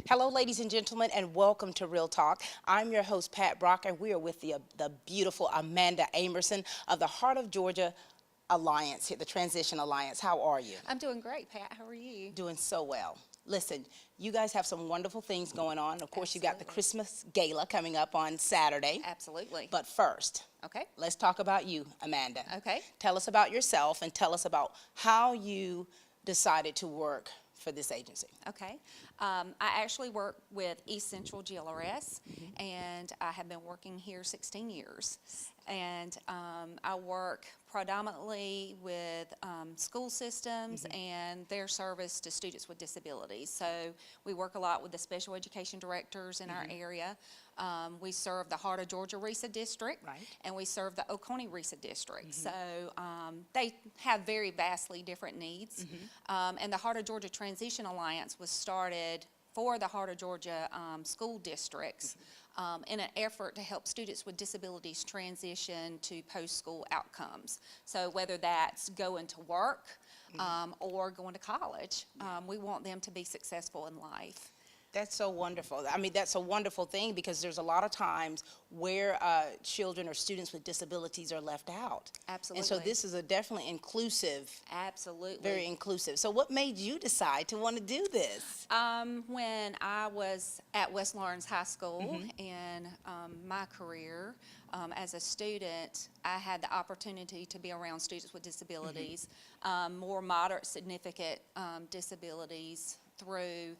Hello, ladies and gentlemen, and welcome to Real Talk. I'm your host, Pat Brock, and we are with the beautiful Amanda Amerson of the Heart of Georgia Alliance, the Transition Alliance. How are you? I'm doing great, Pat. How are you? Doing so well. Listen, you guys have some wonderful things going on. Of course, you got the Christmas Gala coming up on Saturday. Absolutely. But first, okay, let's talk about you, Amanda. Okay. Tell us about yourself and tell us about how you decided to work for this agency. Okay. I actually work with East Central GLRS, and I have been working here 16 years. And I work predominantly with school systems and their service to students with disabilities. So we work a lot with the special education directors in our area. We serve the Heart of Georgia RESA district, and we serve the Oconee RESA district. So they have very vastly different needs. And the Heart of Georgia Transition Alliance was started for the Heart of Georgia school districts in an effort to help students with disabilities transition to post-school outcomes. So whether that's going to work or going to college, we want them to be successful in life. That's so wonderful. I mean, that's a wonderful thing because there's a lot of times where children or students with disabilities are left out. Absolutely. And so this is a definitely inclusive. Absolutely. Very inclusive. So what made you decide to want to do this? When I was at West Lawrence High School in my career as a student, I had the opportunity to be around students with disabilities, more moderate, significant disabilities, through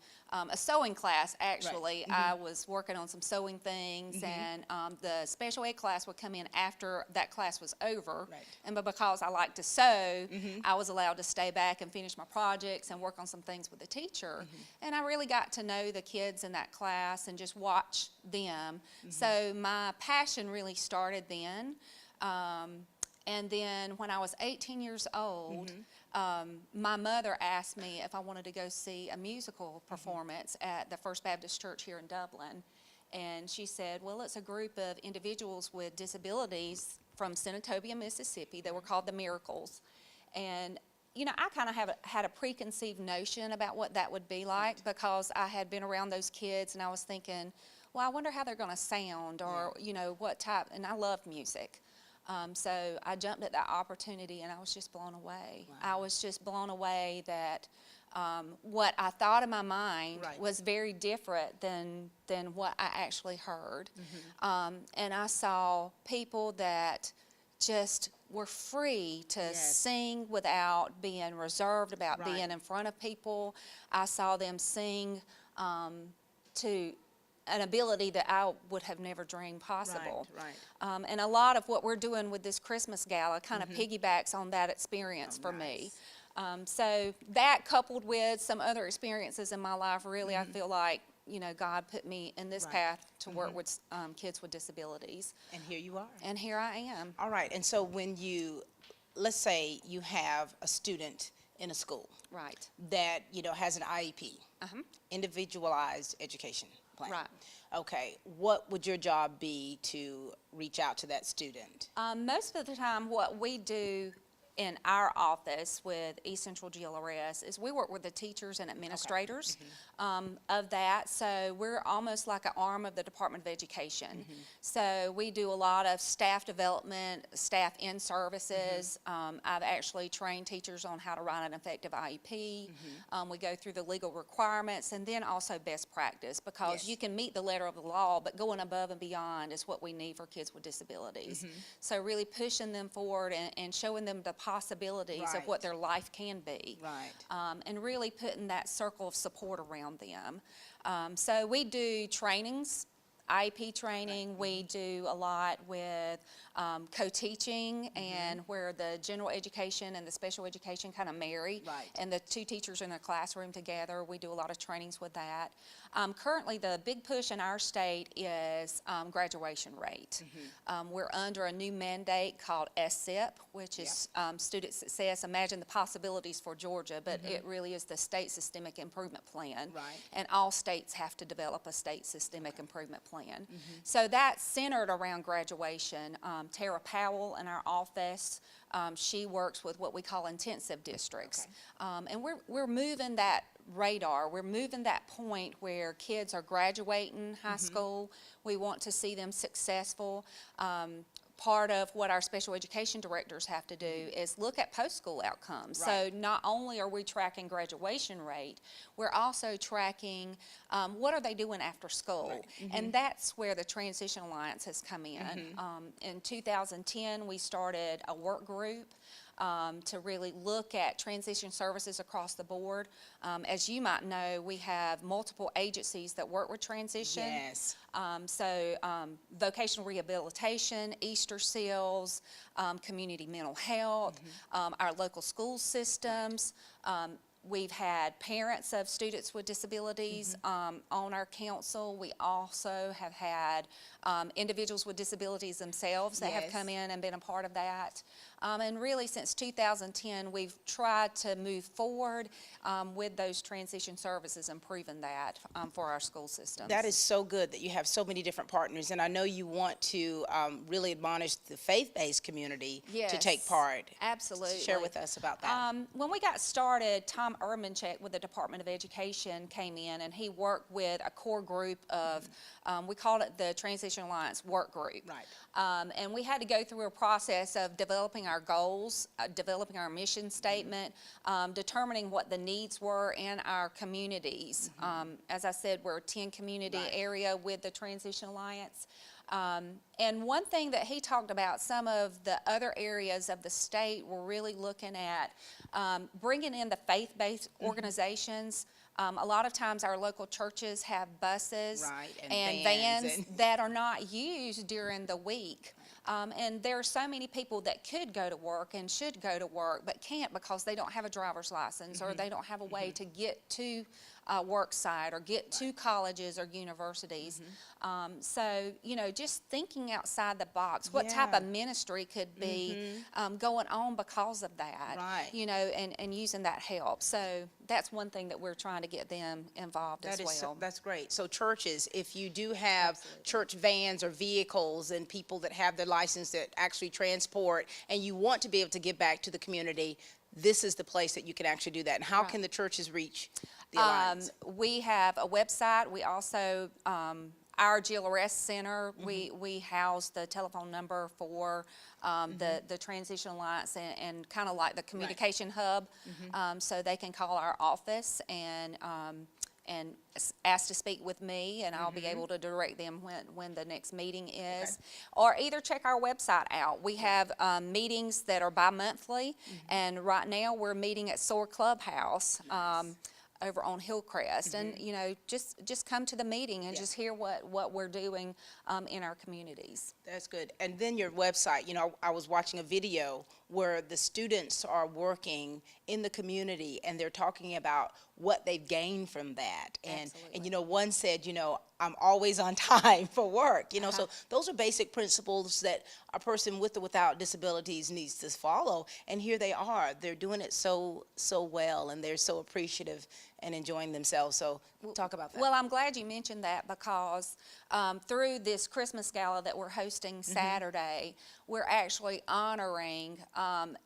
a sewing class, actually. I was working on some sewing things, and the special ed class would come in after that class was over. And because I like to sew, I was allowed to stay back and finish my projects and work on some things with the teacher. And I really got to know the kids in that class and just watch them. So my passion really started then. And then when I was 18 years old, my mother asked me if I wanted to go see a musical performance at the First Baptist Church here in Dublin. And she said, well, it's a group of individuals with disabilities from Senatobia, Mississippi. They were called the Miracles. And you know, I kind of had a preconceived notion about what that would be like because I had been around those kids and I was thinking, well, I wonder how they're going to sound or, you know, what type, and I love music. So I jumped at that opportunity and I was just blown away. I was just blown away that what I thought in my mind was very different than what I actually heard. And I saw people that just were free to sing without being reserved about being in front of people. I saw them sing to an ability that I would have never dreamed possible. And a lot of what we're doing with this Christmas Gala kind of piggybacks on that experience for me. So that coupled with some other experiences in my life, really I feel like, you know, God put me in this path to work with kids with disabilities. And here you are. And here I am. All right. And so when you, let's say you have a student in a school that, you know, has an IEP, individualized education plan. Okay, what would your job be to reach out to that student? Most of the time what we do in our office with East Central GLRS is we work with the teachers and administrators of that. So we're almost like an arm of the Department of Education. So we do a lot of staff development, staff in services. I've actually trained teachers on how to write an effective IEP. We go through the legal requirements and then also best practice because you can meet the letter of the law, but going above and beyond is what we need for kids with disabilities. So really pushing them forward and showing them the possibilities of what their life can be. And really putting that circle of support around them. So we do trainings, IEP training. We do a lot with co-teaching and where the general education and the special education kind of marry and the two teachers in a classroom together. We do a lot of trainings with that. Currently the big push in our state is graduation rate. We're under a new mandate called SSIP, which is Student Success. Imagine the possibilities for Georgia, but it really is the State Systemic Improvement Plan. And all states have to develop a State Systemic Improvement Plan. So that's centered around graduation. Tara Powell in our office, she works with what we call intensive districts. And we're moving that radar. We're moving that point where kids are graduating high school. We want to see them successful. Part of what our special education directors have to do is look at post-school outcomes. Right. So not only are we tracking graduation rate, we're also tracking what are they doing after school. Right. And that's where the Transition Alliance has come in. In 2010, we started a work group to really look at transition services across the board. As you might know, we have multiple agencies that work with transition. Yes. Vocational rehabilitation, Easter seals, community mental health, our local school systems. We've had parents of students with disabilities on our council. We also have had individuals with disabilities themselves that have come in and been a part of that. And really, since 2010, we've tried to move forward with those transition services and proven that for our school systems. That is so good that you have so many different partners, and I know you want to really admonish the faith-based community to take part. Absolutely. Share with us about that. When we got started, Tom Urbanchek with the Department of Education came in, and he worked with a core group of, we called it the Transition Alliance Work Group. Right. And we had to go through a process of developing our goals, developing our mission statement, determining what the needs were in our communities. As I said, we're a 10 community area with the Transition Alliance. And one thing that he talked about, some of the other areas of the state were really looking at bringing in the faith-based organizations. A lot of times our local churches have buses and vans that are not used during the week. And there are so many people that could go to work and should go to work but can't because they don't have a driver's license or they don't have a way to get to work site or get to colleges or universities. So, you know, just thinking outside the box, what type of ministry could be going on because of that, you know, and using that help. So that's one thing that we're trying to get them involved as well. That's great. So churches, if you do have church vans or vehicles and people that have their license that actually transport and you want to be able to give back to the community, this is the place that you can actually do that. And how can the churches reach the Alliance? We have a website. We also, our GLRS Center, we house the telephone number for the Transition Alliance and kind of like the communication hub, so they can call our office and ask to speak with me, and I'll be able to direct them when the next meeting is. Or either check our website out. We have meetings that are bi-monthly, and right now we're meeting at SOAR Clubhouse. Over on Hillcrest, and you know, just come to the meeting and just hear what we're doing in our communities. That's good. And then your website, you know, I was watching a video where the students are working in the community and they're talking about what they've gained from that. And you know, one said, you know, I'm always on time for work, you know, so those are basic principles that a person with or without disabilities needs to follow. And here they are, they're doing it so well, and they're so appreciative and enjoying themselves. So talk about that. Well, I'm glad you mentioned that because through this Christmas Gala that we're hosting Saturday, we're actually honoring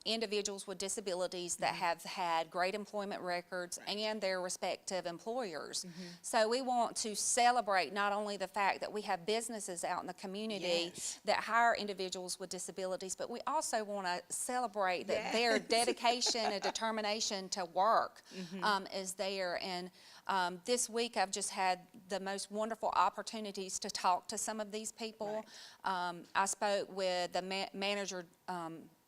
individuals with disabilities that have had great employment records and their respective employers. So we want to celebrate not only the fact that we have businesses out in the community that hire individuals with disabilities, but we also want to celebrate that their dedication and determination to work is there. And this week I've just had the most wonderful opportunities to talk to some of these people. I spoke with the manager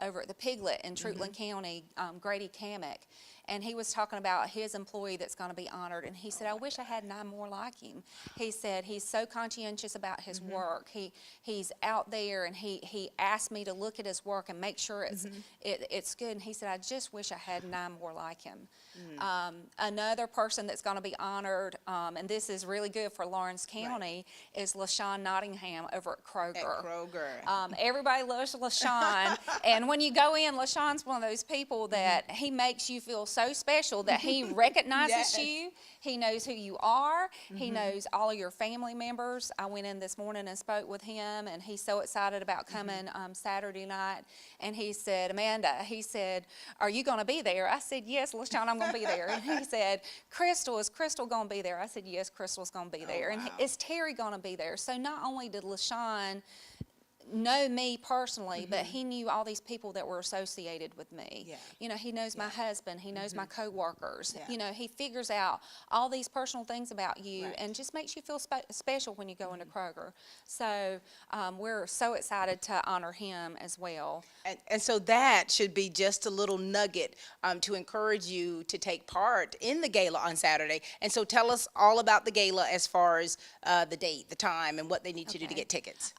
over at the Piglet in Treutlen County, Grady Kamek, and he was talking about his employee that's going to be honored, and he said, I wish I had 9 more like him. He said he's so conscientious about his work. He's out there, and he asked me to look at his work and make sure it's good, and he said, I just wish I had 9 more like him. Another person that's going to be honored, and this is really good for Lawrence County, is LaShawn Nottingham over at Kroger. Everybody loves LaShawn. And when you go in, LaShawn's one of those people that he makes you feel so special that he recognizes you. He knows who you are. He knows all of your family members. I went in this morning and spoke with him, and he's so excited about coming Saturday night. And he said, Amanda, he said, are you going to be there? I said, yes, LaShawn, I'm going to be there. And he said, Crystal, is Crystal going to be there? I said, yes, Crystal's going to be there. Oh, wow. And is Terry going to be there? So not only did LaShawn know me personally, but he knew all these people that were associated with me. Yeah. You know, he knows my husband, he knows my coworkers. Yeah. You know, he figures out all these personal things about you and just makes you feel special when you go into Kroger. So we're so excited to honor him as well. And so that should be just a little nugget to encourage you to take part in the gala on Saturday. And so tell us all about the gala as far as the date, the time, and what they need to do to get tickets.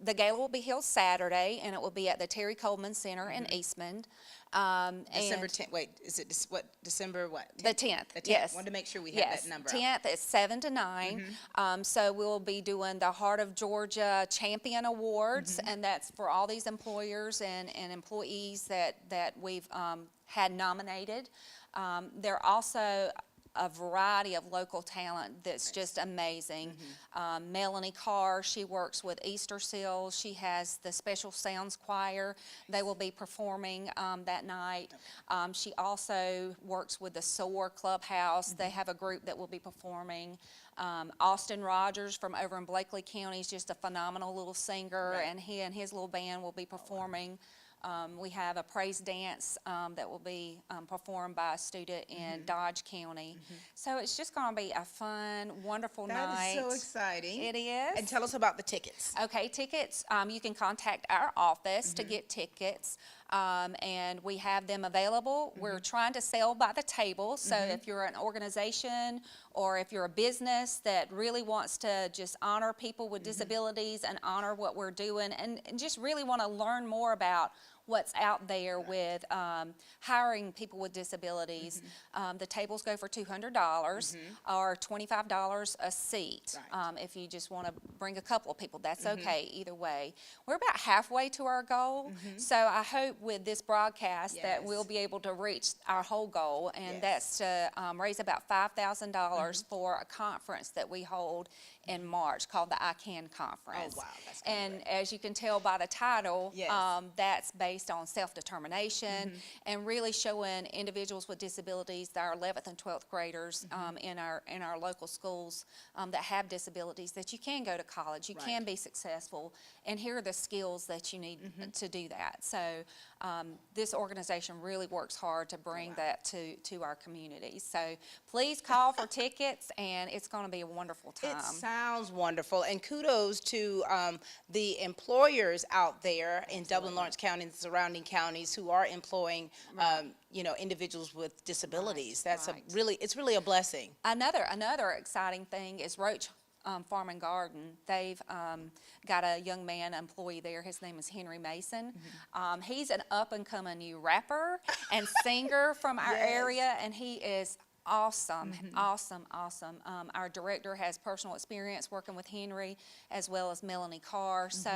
The gala will be held Saturday, and it will be at the Terry Coleman Center in Eastman. December 10th, wait, is it December what? 10th? The 10th, The 10th. yes. Wanted to make sure we had that number. 10th is 7 to 9. So we'll be doing the Heart of Georgia Champion Awards, and that's for all these employers and employees that we've had nominated. There are also a variety of local talent that's just amazing. Melanie Carr, she works with Easter Seals. She has the Special Sounds Choir. They will be performing that night. She also works with the SOAR Clubhouse. They have a group that will be performing. Austin Rogers from over in Blakely County is just a phenomenal little singer, and he and his little band will be performing. We have a praise dance that will be performed by a student in Dodge County. So it's just going to be a fun, wonderful night. That is so exciting. It is. And tell us about the tickets. Okay, tickets, you can contact our office to get tickets, and we have them available. We're trying to sell by the table, so if you're an organization or if you're a business that really wants to just honor people with disabilities and honor what we're doing and just really want to learn more about what's out there with hiring people with disabilities. The tables go for $200 or $25 a seat. If you just want to bring a couple of people, that's okay either way. We're about halfway to our goal, so I hope with this broadcast that we'll be able to reach our whole goal, and that's to raise about $5,000 for a conference that we hold in March called the I Can Conference. Oh, wow, that's and as you can tell by the title, Yes. that's based on self-determination and really showing individuals with disabilities, our 11th and 12th graders in our local schools that have disabilities, that you can go to college, you can be successful, and here are the skills that you need to do that. So this organization really works hard to bring that to our communities. So please call for tickets, and it's going to be a wonderful time. It sounds wonderful, and kudos to the employers out there in Dublin, Lawrence County and the surrounding counties who are employing you know, individuals with disabilities. That's it's really a blessing. Another exciting thing is Roach Farm and Garden. They've got a young man employee there. His name is Henry Mason. He's an up-and-coming new rapper and singer from our area, and he is awesome, awesome. Our director has personal experience working with Henry as well as Melanie Carr. So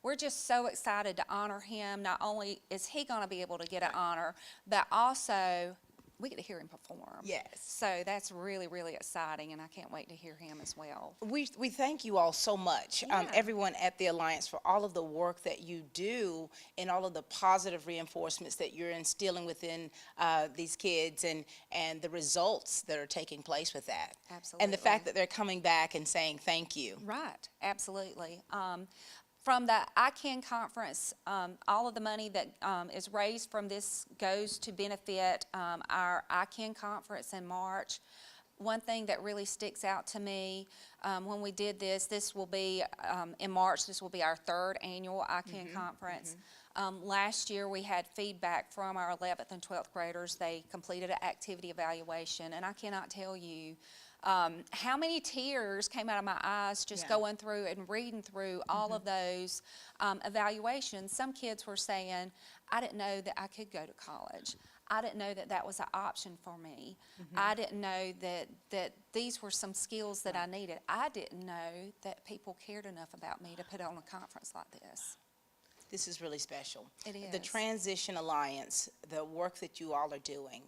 we're just so excited to honor him. Not only is he going to be able to get an honor, but also we get to hear him perform. Yes. So that's really, really exciting, and I can't wait to hear him as well. We thank you all so much, everyone at the Alliance, for all of the work that you do and all of the positive reinforcements that you're instilling within these kids and the results that are taking place with that. Absolutely. And the fact that they're coming back and saying thank you. Right, absolutely. From the I Can Conference, all of the money that is raised from this goes to benefit our I Can Conference in March. One thing that really sticks out to me when we did this will be in March, this will be our 3rd annual I Can Conference. Last year we had feedback from our 11th and 12th graders. They completed an activity evaluation, and I cannot tell you how many tears came out of my eyes just going through and reading through all of those evaluations. Some kids were saying, I didn't know that I could go to college. I didn't know that that was an option for me. I didn't know that these were some skills that I needed. I didn't know that people cared enough about me to put on a conference like this. This is really special. It is. The Transition Alliance, the work that you all are doing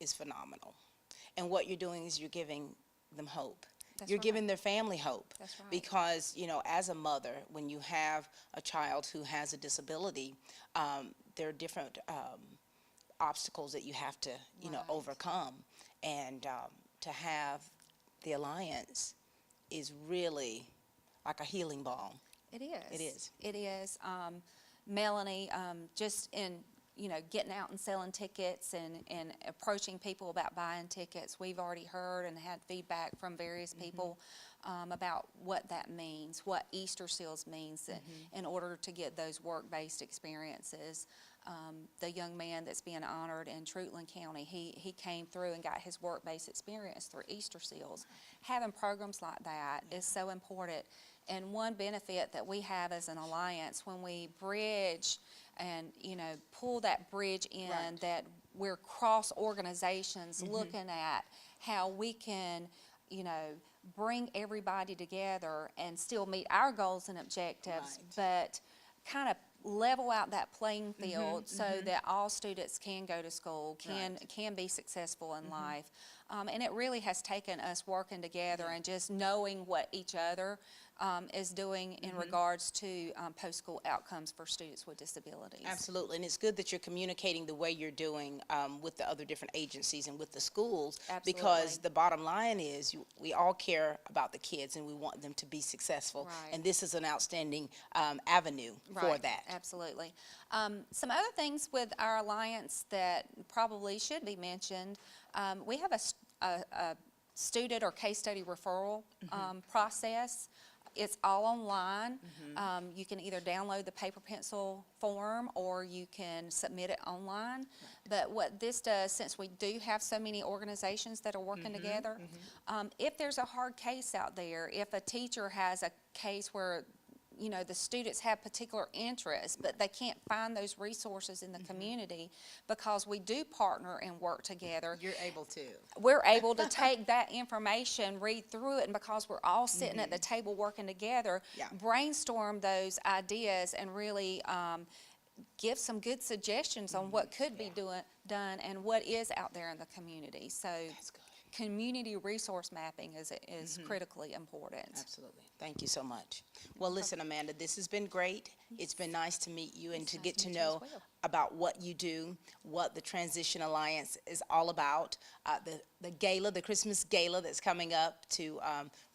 is phenomenal. And what you're doing is you're giving them hope. That's You're right. giving their family hope. That's right. Because, you know, as a mother, when you have a child who has a disability, there are different obstacles that you have to, you know, Right. overcome. And to have the Alliance is really like a healing balm. It is. It is. It is. Melanie, just in, you know, getting out and selling tickets and approaching people about buying tickets, we've already heard and had feedback from various people about what that means, what Easter Seals means in order to get those work-based experiences. The young man that's being honored in Trutland County, he came through and got his work-based experience through Easter Seals. Having programs like that is so important. And one benefit that we have as an alliance, when we bridge and, you know, pull that bridge in, Right. that we're cross organizations looking at how we can, you know, bring everybody together and still meet our goals and objectives, Right. but kind of level out that playing field so that all students can go to school, can be successful in life. And it really has taken us working together and just knowing what each other is doing in regards to post-school outcomes for students with disabilities. Absolutely, and it's good that you're communicating the way you're doing with the other different agencies and with the schools. Absolutely. Because the bottom line is we all care about the kids and we want them to be successful. Right. And this is an outstanding avenue for Right, that. absolutely. Some other things with our alliance that probably should be mentioned, we have a student or case study referral process. It's all online. You can either download the paper pencil form or you can submit it online. But what this does, since we do have so many organizations that are working together, if there's a hard case out there, if a teacher has a case where, you know, the students have particular interests, but they can't find those resources in the community, because we do partner and work together. You're able to. We're able to take that information, read through it, and because we're all sitting at the table working together, brainstorm those ideas and really give some good suggestions on what could be done and what is out there in the community. So That's good. community resource mapping is critically important. Absolutely. Thank you so much. Well, listen, Amanda, this has been great. It's been nice to meet you and to get to know about what you do, what the Transition Alliance is all about, the gala, the Christmas gala that's coming up to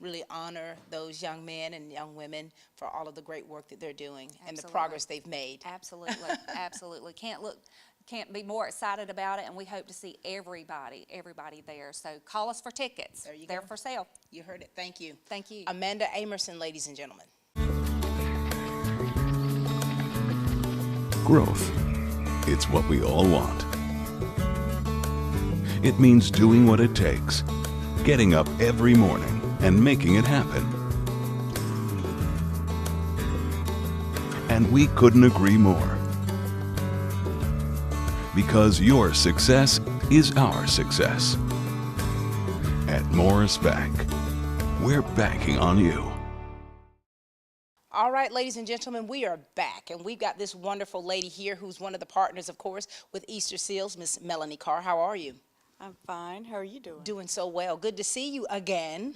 really honor those young men and young women for all of the great work that they're doing and the progress they've made. Absolutely, absolutely. Can't be more excited about it, and we hope to see everybody there. So call us for tickets. There you They're go. for sale. You heard it. Thank you. Thank you. Amanda Amerson, ladies and gentlemen. Growth. It's what we all want. It means doing what it takes, getting up every morning and making it happen. And we couldn't agree more. Because your success is our success. At Morris Bank, we're banking on you. All right, ladies and gentlemen, we are back, and we've got this wonderful lady here who's one of the partners, of course, with Easter Seals, Miss Melanie Carr. How are you? I'm fine. How are you doing? Doing so well. Good to see you again.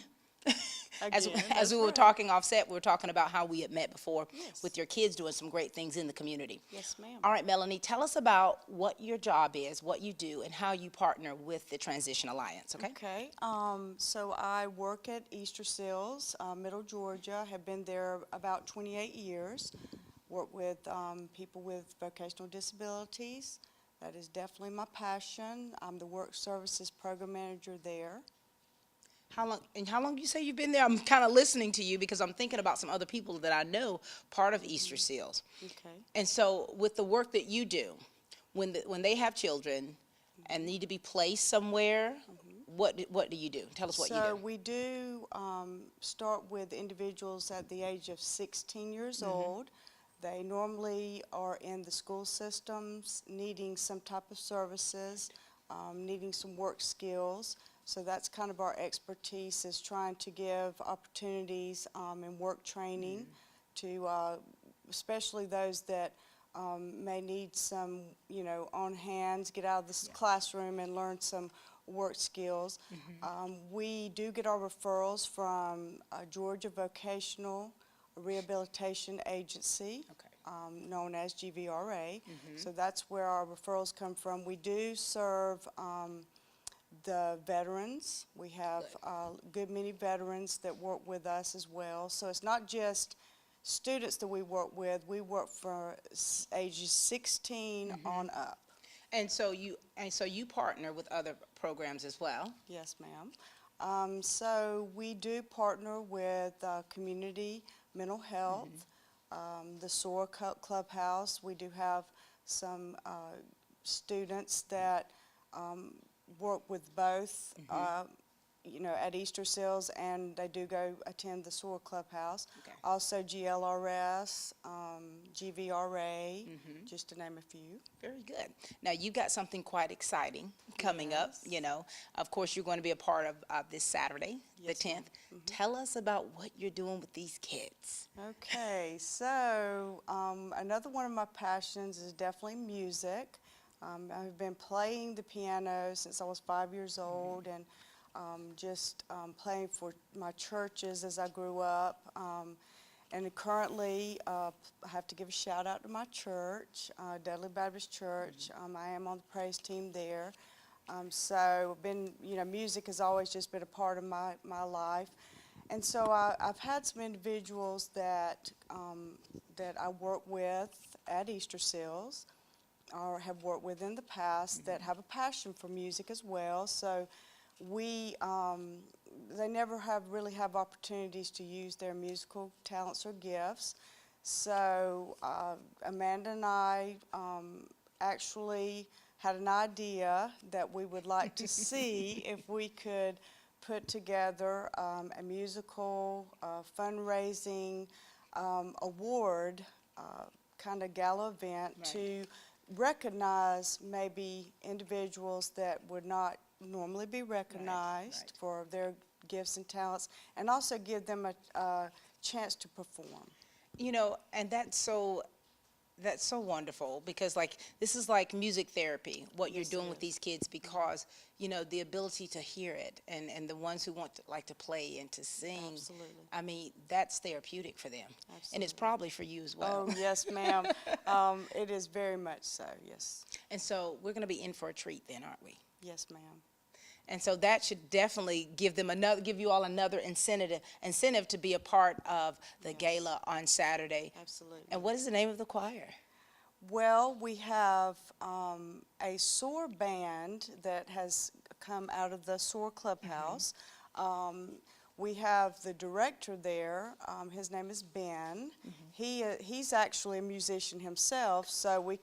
As That's we were right. talking offset, we were talking about how we had met before with your kids doing some great things in the community. Yes, ma'am. All right, Melanie, tell us about what your job is, what you do, and how you partner with the Transition Alliance, okay? Okay. So I work at Easter Seals, Middle Georgia. Have been there about 28 years. Work with people with vocational disabilities. That is definitely my passion. I'm the work services program manager there. How long do you say you've been there? I'm kind of listening to you because I'm thinking about some other people that I know part of Easter Seals. Okay. And so with the work that you do, when they have children and need to be placed somewhere, what do you do? Tell us what you do. So we do start with individuals at the age of 16 years old. They normally are in the school systems, needing some type of services, needing some work skills. So that's kind of our expertise, is trying to give opportunities and work training to especially those that may need some, on hands, get out of the classroom and learn some work skills. We do get our referrals from Georgia Vocational Rehabilitation Agency, known as GVRA. So that's where our referrals come from. We do serve the veterans. We have a good many veterans that work with us as well. So it's not just students that we work with. We work for ages 16 on up. And so you partner with other programs as well? Yes, ma'am. So we do partner with community mental health, the SOAR Clubhouse. We do have some students that work with both, at Easter Seals, and they do go attend the SOAR Clubhouse. Okay. Also GLRS, GVRA, just to name a few. Very good. Now, you got something quite exciting coming up, Of course, you're going to be a part of this Saturday, Yes, the ma'am. 10th. Tell us about what you're doing with these kids. Okay, so another one of my passions is definitely music. I've been playing the piano since I was 5 years old, and just playing for my churches as I grew up. And currently, I have to give a shout out to my church, Dudley Baptist Church. I am on the praise team there. So music has always just been a part of my life. And so I've had some individuals that I work with at Easter Seals, or have worked with in the past, that have a passion for music as well. So they never really have opportunities to use their musical talents or gifts. So Amanda and I actually had an idea that we would like to see if we could put together a musical fundraising award kind of gala event to recognize maybe individuals that would not normally be recognized for their gifts and talents, and also give them a chance to perform. And that's so wonderful, because this is like music therapy, what you're doing with these kids, because the ability to hear it, and the ones who want to like to play and to sing. Absolutely. I mean, that's therapeutic for them. Absolutely. And it's probably for you as well. Oh, yes, ma'am. It is very much so, yes. And so we're going to be in for a treat then, aren't we? Yes, ma'am. And so that should definitely give you all another incentive to be a part of the gala on Saturday. Absolutely. And what is the name of the choir? Well, we have a SOAR band that has come out of the SOAR Clubhouse. We have the director there. His name is Ben. He's actually a musician himself, so we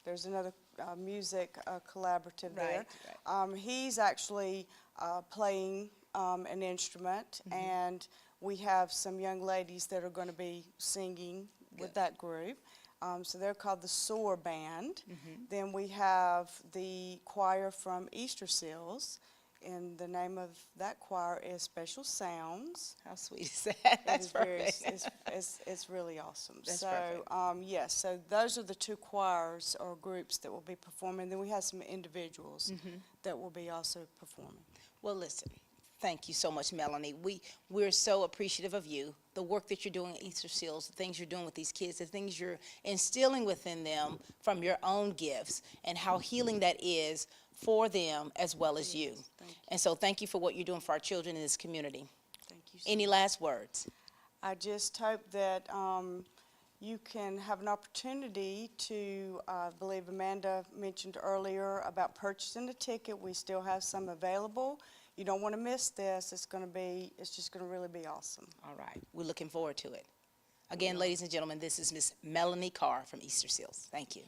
there's another music collaborative there. Right. He's actually playing an instrument, and we have some young ladies that are going to be singing with that group. So they're called the SOAR Band. Then we have the choir from Easter Seals, and the name of that choir is Special Sounds. How sweet is that? That's perfect. It's really awesome. That's so, perfect. yes, so those are the two choirs or groups that will be performing. Then we have some individuals that will be also performing. Well, listen, thank you so much, Melanie. We're so appreciative of you, the work that you're doing at Easter Seals, the things you're doing with these kids, the things you're instilling within them from your own gifts, and how healing that is for them as well as you. Thank you. And so thank you for what you're doing for our children in this community. Thank you so Any last words? I just hope that you can have an opportunity to, I believe Amanda mentioned earlier about purchasing a ticket. We still have some available. You don't want to miss this. It's just going to really be awesome. All right. We're looking forward to it. Again, ladies and gentlemen, this is Miss Melanie Carr from Easter Seals. Thank you.